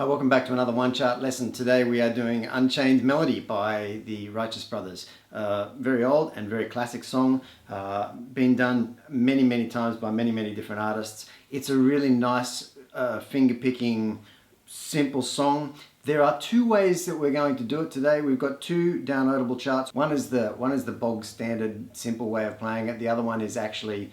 Welcome back to another One Chart lesson. Today we are doing Unchained Melody by the Righteous Brothers. Very old and very classic song, been done many times by many different artists. It's a really nice finger picking, simple song. There are two ways that we're going to do it today. We've got two downloadable charts. One is the bog standard simple way of playing it. The other one is actually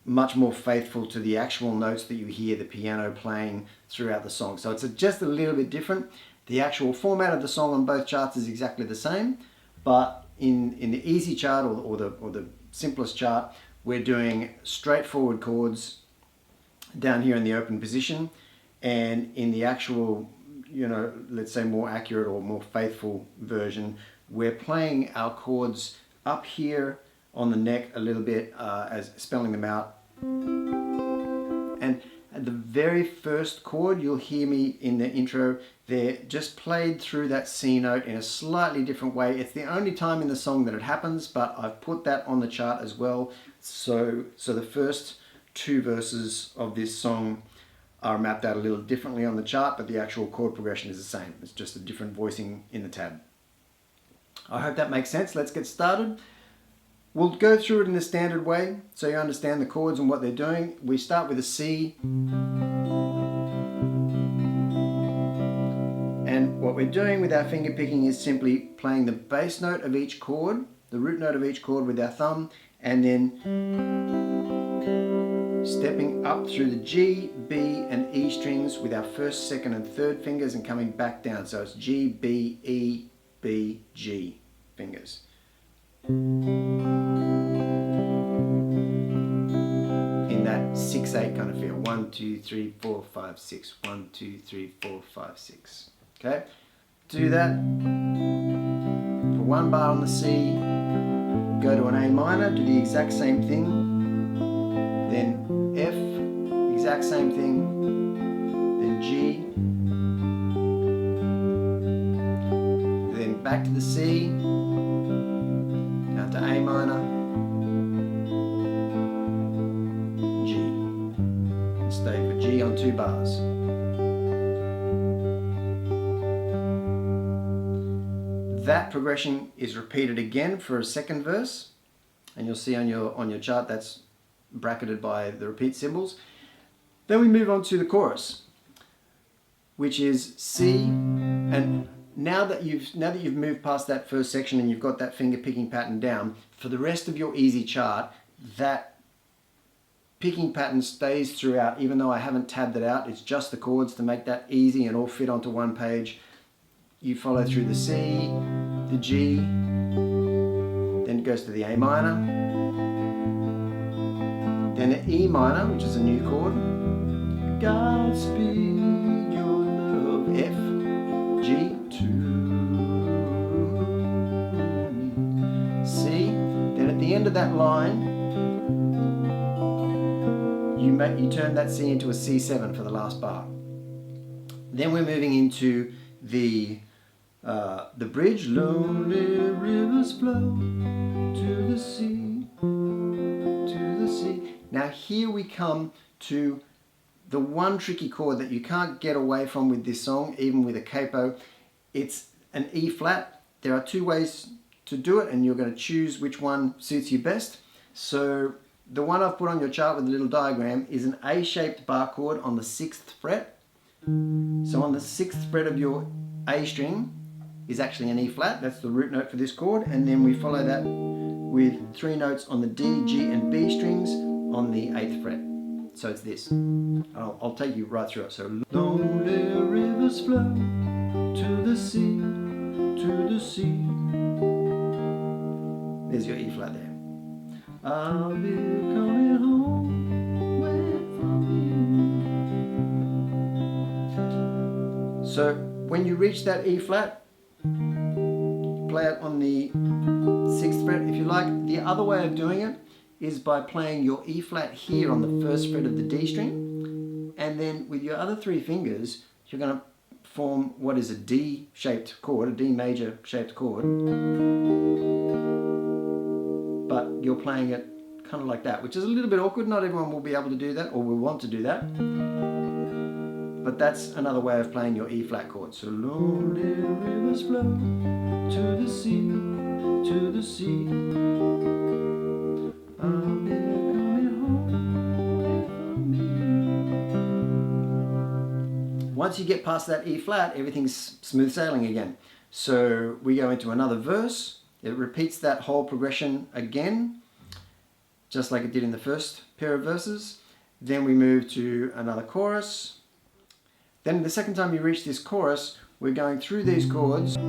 much more faithful to the actual notes that you hear the piano playing throughout the song. So it's just a little bit different. The actual format of the song on both charts is exactly the same, but in the easy chart or the simplest chart, we're doing straightforward chords down here in the open position, and in the actual, let's say more accurate or more faithful version, we're playing our chords up here on the neck a little bit, as spelling them out. And at the very first chord, you'll hear me in the intro there, just played through that C note in a slightly different way. It's the only time in the song that it happens, but I've put that on the chart as well. So the first two verses of this song are mapped out a little differently on the chart, but the actual chord progression is the same. It's just a different voicing in the tab. I hope that makes sense. Let's get started. We'll go through it in the standard way so you understand the chords and what they're doing. We start with a C. And what we're doing with our finger picking is simply playing the bass note of each chord, the root note of each chord with our thumb, and then stepping up through the G, B, and E strings with our first, second, and third fingers and coming back down. So it's G, B, E, B, G fingers. In that 6/8 kind of feel. 1, 2, 3, 4, 5, 6. 1, 2, 3, 4, 5, 6. Okay? Do that for one bar on the C. Go to an A minor, do the exact same thing. Then F, exact same thing. Then G. Then back to the C. Down to A minor. G. And stay for G on 2 bars. That progression is repeated again for a second verse, and you'll see on your chart that's bracketed by the repeat symbols. Then we move on to the chorus, which is C. And now that you've moved past that first section and you've got that finger picking pattern down, for the rest of your easy chart, that picking pattern stays throughout, even though I haven't tabbed it out. It's just the chords to make that easy and all fit onto one page. You follow through the C, the G, then it goes to the A minor, then the E minor, which is a new chord, Godspeed your love, F, G, 2, C. Then at the end of that line, you turn that C into a C7 for the last bar. Then we're moving into the bridge. Lonely rivers flow to the sea, to the sea. Now here we come to the one tricky chord that you can't get away from with this song, even with a capo. It's an E flat. There are two ways to do it, and you're going to choose which one suits you best. So the one I've put on your chart with a little diagram is an A-shaped bar chord on the 6th fret. So on the 6th fret of your A string is actually an E flat. That's the root note for this chord. And then we follow that with 3 notes on the D, G, and B strings on the 8th fret. So it's this. I'll take you right through it. So lonely rivers flow to the sea, to the sea. There's your E flat there. I'll be coming home, wait for me. So when you reach that E flat, play it on the 6th fret if you like. The other way of doing it is by playing your E flat here on the 1st fret of the D string, and then with your other 3 fingers you're going to form what is a D-shaped chord, a D major shaped chord, but you're playing it kind of like that, which is a little bit awkward. Not everyone will be able to do that or will want to do that. but that's another way of playing your E flat chord. So lonely rivers flow to the sea, to the sea. I'll be coming home. Once you get past that E flat, everything's smooth sailing again. So we go into another verse. It repeats that whole progression again, just like it did in the first pair of verses. Then we move to another chorus. Then the second time you reach this chorus, we're going through these chords. I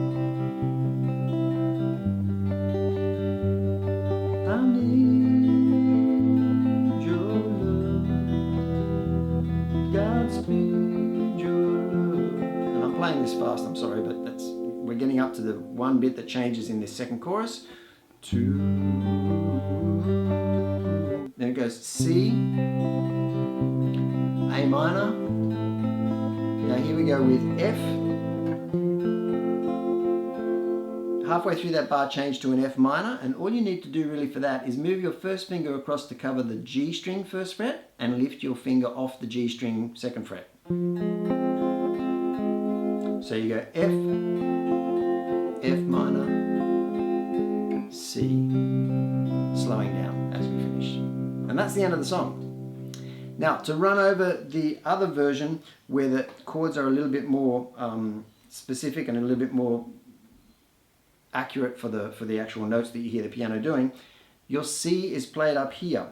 need your love, Godspeed your love. And I'm playing this fast, I'm sorry, but we're getting up to the one bit that changes in this second chorus. Then it goes C, A minor. Now here we go with F. Halfway through that bar, change to an F minor, and all you need to do really for that is move your first finger across to cover the G string first fret and lift your finger off the G string second fret. So you go F, F minor, C, slowing down as we finish. And that's the end of the song. Now, to run over the other version where the chords are a little bit more specific and a little bit more accurate for the actual notes that you hear the piano doing, your C is played up here.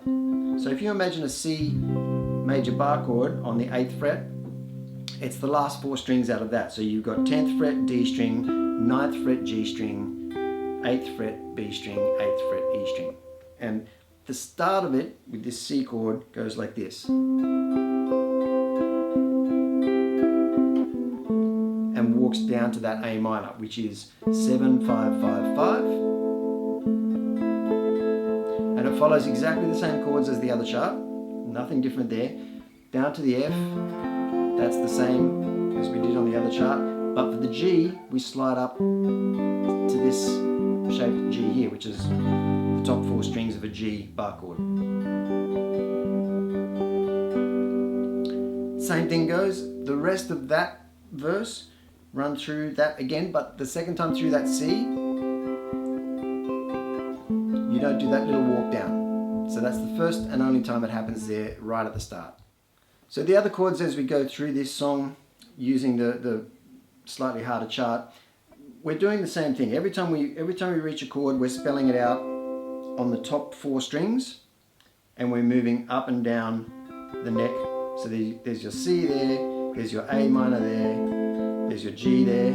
So if you imagine a C major bar chord on the 8th fret, it's the last 4 strings out of that. So you've got 10th fret D string, 9th fret G string, 8th fret B string, 8th fret E string. And the start of it with this C chord goes like this. And walks down to that A minor, which is 7, 5, 5, 5. And it follows exactly the same chords as the other chart. Nothing different there. Down to the F, that's the same as we did on the other chart. But for the G, we slide up to this shaped G here, which is the top 4 strings of a G bar chord. Same thing goes, the rest of that verse, run through that again, but the second time through that C, you don't do that little walk down. So that's the first and only time it happens there, right at the start. So the other chords as we go through this song, using the slightly harder chart, we're doing the same thing. Every time we reach a chord, we're spelling it out on the top 4 strings, and we're moving up and down the neck. So there's your C there, there's your A minor there, there's your G there,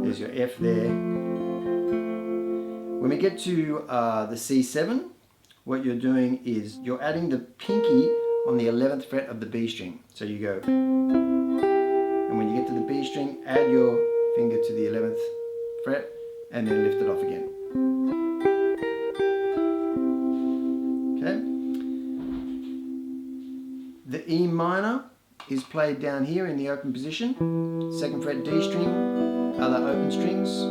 there's your F there. When we get to the C7, what you're doing is you're adding the pinky on the 11th fret of the B string. So you go, and when you get to the B string, add your finger to the 11th fret and then lift it off again. Okay. The E minor is played down here in the open position. 2nd fret D string, other open strings.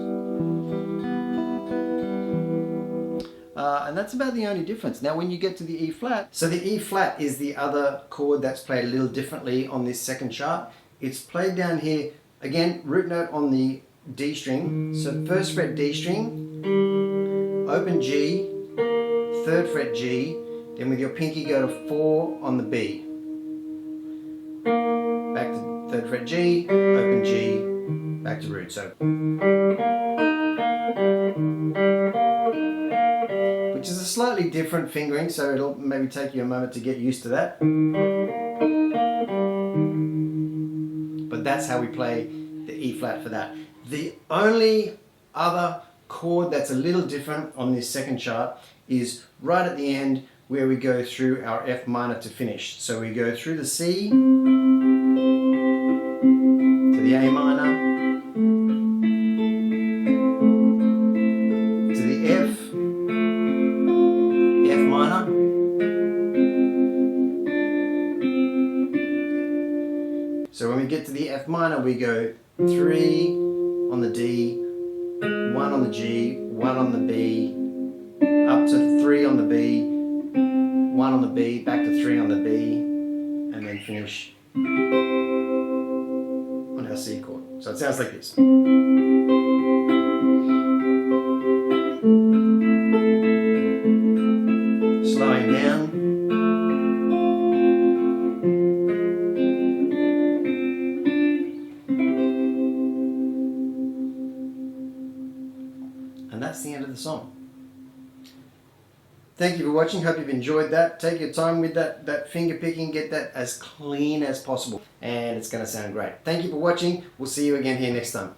And that's about the only difference. Now when you get to the E flat, so the E flat is the other chord that's played a little differently on this second chart. It's played down here, again, root note on the D string. So 1st fret D string, open G, 3rd fret G, then with your pinky go to 4 on the B. Back to 3rd fret G, open G, back to root. So, which is a slightly different fingering, so it'll maybe take you a moment to get used to that. But that's how we play the E flat for that. The only other chord that's a little different on this second chart is right at the end where we go through our F minor to finish. So we go through the C to the A minor, to the F, F minor, so when we get to the F minor, we go 3 on the D, 1 on the G, 1 on the B, up to 3 on the B, 1 on the B, back to 3 on the B, and then finish a C chord. So it sounds like this. Slowing down. And that's the end of the song. Thank you for watching. Hope you've enjoyed that. Take your time with that finger picking. Get that as clean as possible. And it's going to sound great. Thank you for watching. We'll see you again here next time.